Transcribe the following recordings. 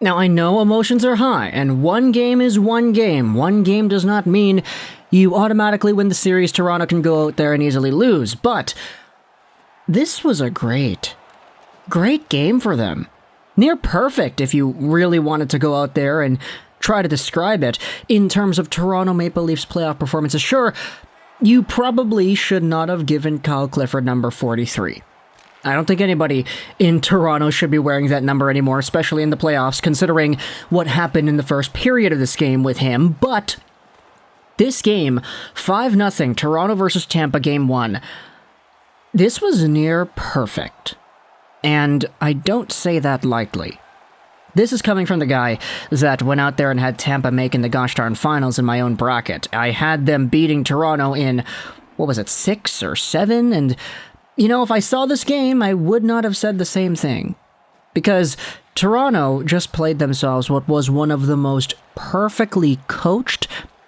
Now, I know emotions are high, and one game is one game. One game does not mean you automatically win the series. Toronto can go out there and easily lose, but this was a great game for them. Near perfect if you really wanted to go out there and try to describe it in terms of Toronto Maple Leafs playoff performances. Sure, you probably should not have given Kyle Clifford number 43. I don't think anybody in Toronto should be wearing that number anymore, especially in the playoffs, considering what happened in the first period of this game with him. But this game, 5-0, Toronto versus Tampa, Game 1, this was near perfect. And I don't say that lightly. This is coming from the guy that went out there and had Tampa making the gosh darn finals in my own bracket. I had them beating Toronto in, 6 or 7? And you know, if I saw this game, I would not have said the same thing. Because Toronto just played themselves what was one of the most perfectly coached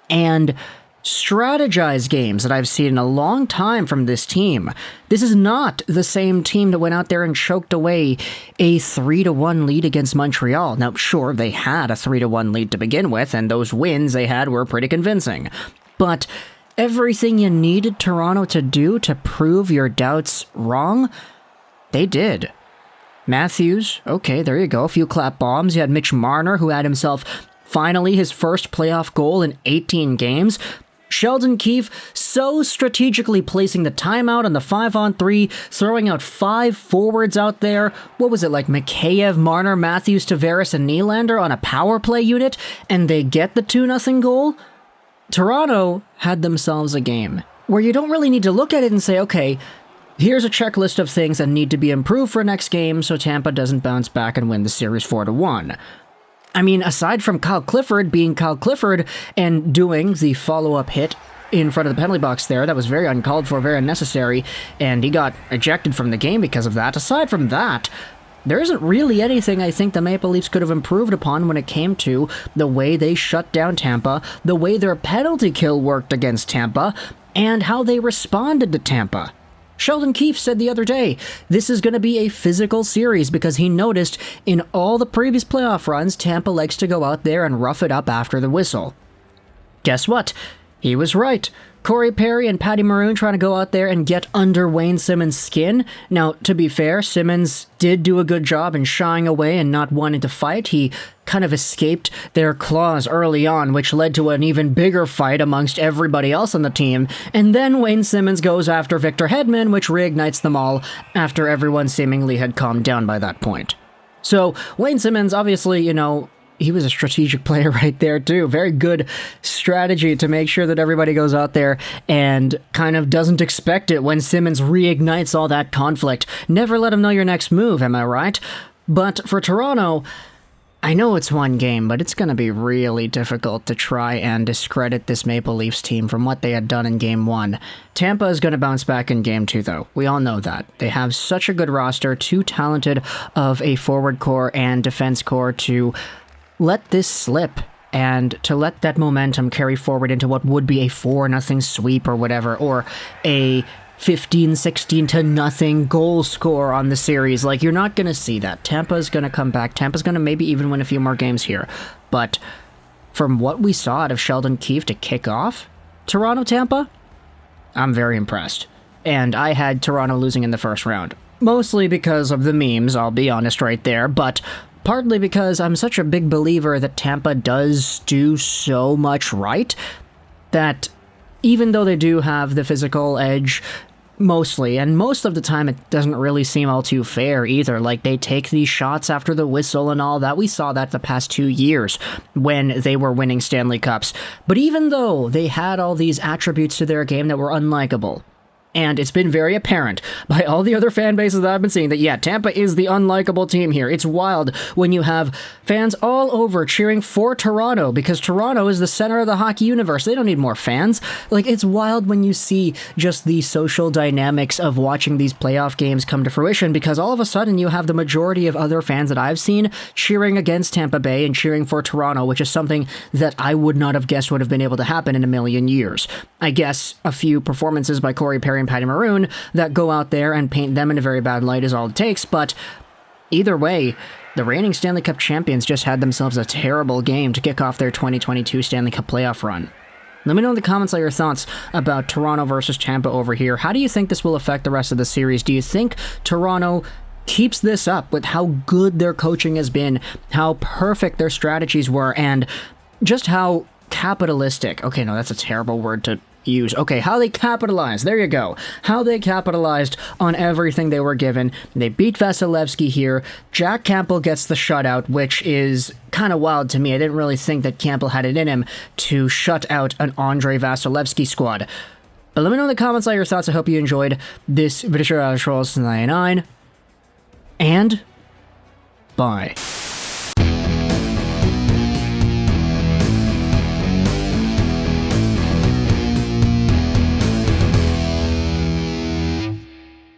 and strategized games that I've seen in a long time from this team. This is not the same team that went out there and choked away a 3-1 lead against Montreal. Now, sure, they had a 3-1 lead to begin with, and those wins they had were pretty convincing. But everything you needed Toronto to do to prove your doubts wrong, they did. Matthews, okay, there you go, a few clap bombs. You had Mitch Marner, who had himself finally his first playoff goal in 18 games. Sheldon Keefe so strategically placing the timeout on the 5-on-3, throwing out 5 forwards out there. What was it, like Mikheyev, Marner, Matthews, Tavares, and Nylander on a power play unit, and they get the 2-0 goal? Toronto had themselves a game where you don't really need to look at it and say, okay, here's a checklist of things that need to be improved for next game so Tampa doesn't bounce back and win the series 4-1. I mean, aside from Kyle Clifford being Kyle Clifford and doing the follow-up hit in front of the penalty box there, that was very uncalled for, very unnecessary, and he got ejected from the game because of that. Aside from that, there isn't really anything I think the Maple Leafs could have improved upon when it came to the way they shut down Tampa, the way their penalty kill worked against Tampa, and how they responded to Tampa. Sheldon Keefe said the other day, this is going to be a physical series because he noticed in all the previous playoff runs, Tampa likes to go out there and rough it up after the whistle. Guess what? He was right. Corey Perry and Patty Maroon trying to go out there and get under Wayne Simmons' skin. Now, to be fair, Simmons did do a good job in shying away and not wanting to fight. He kind of escaped their claws early on, which led to an even bigger fight amongst everybody else on the team. And then Wayne Simmons goes after Victor Hedman, which reignites them all after everyone seemingly had calmed down by that point. So, Wayne Simmons, obviously, he was a strategic player right there, too. Very good strategy to make sure that everybody goes out there and kind of doesn't expect it when Simmons reignites all that conflict. Never let him know your next move, am I right? But for Toronto, I know it's one game, but it's going to be really difficult to try and discredit this Maple Leafs team from what they had done in Game 1. Tampa is going to bounce back in Game 2, though. We all know that. They have such a good roster, too talented of a forward core and defense core to let this slip and to let that momentum carry forward into what would be a 4-0 sweep or whatever, or a 15-16-0 goal score on the series. Like, you're not going to see that. Tampa's going to come back. Tampa's going to maybe even win a few more games here. But from what we saw out of Sheldon Keefe to kick off Toronto-Tampa, I'm very impressed. And I had Toronto losing in the first round. Mostly because of the memes, I'll be honest right there, but partly because I'm such a big believer that Tampa does do so much right that even though they do have the physical edge mostly, and most of the time it doesn't really seem all too fair either, like they take these shots after the whistle and all that. We saw that the past 2 years when they were winning Stanley Cups. But even though they had all these attributes to their game that were unlikable, and it's been very apparent by all the other fan bases that I've been seeing that, yeah, Tampa is the unlikable team here. It's wild when you have fans all over cheering for Toronto because Toronto is the center of the hockey universe. They don't need more fans. Like, it's wild when you see just the social dynamics of watching these playoff games come to fruition because all of a sudden you have the majority of other fans that I've seen cheering against Tampa Bay and cheering for Toronto, which is something that I would not have guessed would have been able to happen in a million years. I guess a few performances by Corey Perry and Patty Maroon that go out there and paint them in a very bad light is all it takes, but either way, The reigning Stanley Cup champions just had themselves a terrible game to kick off their 2022 Stanley Cup playoff run. Let me know in the comments all your thoughts about Toronto versus Tampa over here. How do you think this will affect the rest of the series? Do you think Toronto keeps this up with how good their coaching has been, how perfect their strategies were, and just how capitalistic, okay, no, that's a terrible word to use. Okay, how they capitalized, there you go. How they capitalized on everything they were given. They beat Vasilevsky here. Jack Campbell gets the shutout, which is kind of wild to me. I didn't really think that Campbell had it in him to shut out an Andrei Vasilevsky squad. But let me know in the comments all your thoughts. I hope you enjoyed this video. Trolls 99. And bye.